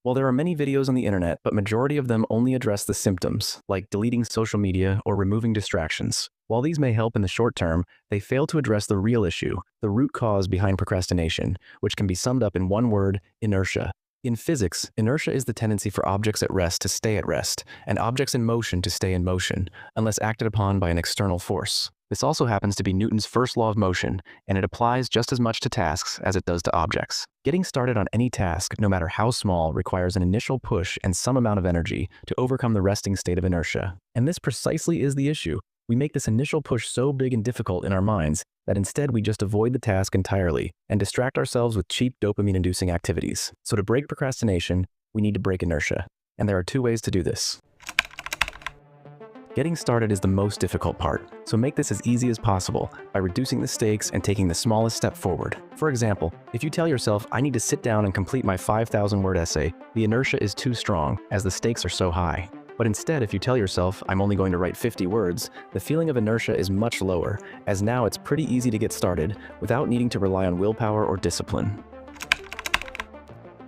Well, there are many videos on the internet, but majority of them only address the symptoms, like deleting social media or removing distractions. While these may help in the short term, they fail to address the real issue, the root cause behind procrastination, which can be summed up in one word: inertia. In physics, inertia is the tendency for objects at rest to stay at rest, and objects in motion to stay in motion, unless acted upon by an external force. This also happens to be Newton's first law of motion, and it applies just as much to tasks as it does to objects. Getting started on any task, no matter how small, requires an initial push and some amount of energy to overcome the resting state of inertia. And this precisely is the issue. We make this initial push so big and difficult in our minds that instead we just avoid the task entirely and distract ourselves with cheap dopamine-inducing activities. So to break procrastination, we need to break inertia. And there are two ways to do this. Getting started is the most difficult part, so make this as easy as possible by reducing the stakes and taking the smallest step forward. For example, if you tell yourself, "I need to sit down and complete my 5,000-word essay," the inertia is too strong, as the stakes are so high. But instead, if you tell yourself, "I'm only going to write 50 words, the feeling of inertia is much lower, as now it's pretty easy to get started without needing to rely on willpower or discipline.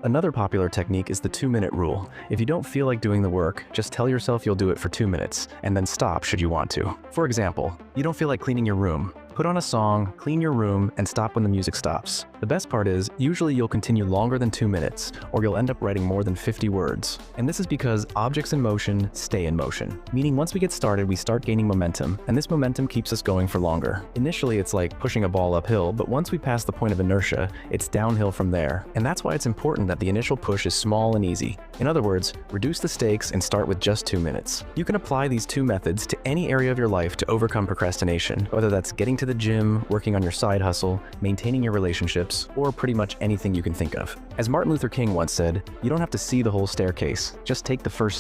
Another popular technique is the 2-minute rule. If you don't feel like doing the work, just tell yourself you'll do it for 2 minutes, and then stop should you want to. For example, you don't feel like cleaning your room. Put on a song, clean your room, and stop when the music stops. The best part is, usually you'll continue longer than 2 minutes, or you'll end up writing more than 50 words. And this is because objects in motion stay in motion. Meaning once we get started, we start gaining momentum, and this momentum keeps us going for longer. Initially, it's like pushing a ball uphill, but once we pass the point of inertia, it's downhill from there. And that's why it's important that the initial push is small and easy. In other words, reduce the stakes and start with just 2 minutes. You can apply these two methods to any area of your life to overcome procrastination, whether that's getting to the gym, working on your side hustle, maintaining your relationships, or pretty much anything you can think of. As Martin Luther King once said, "You don't have to see the whole staircase, just take the first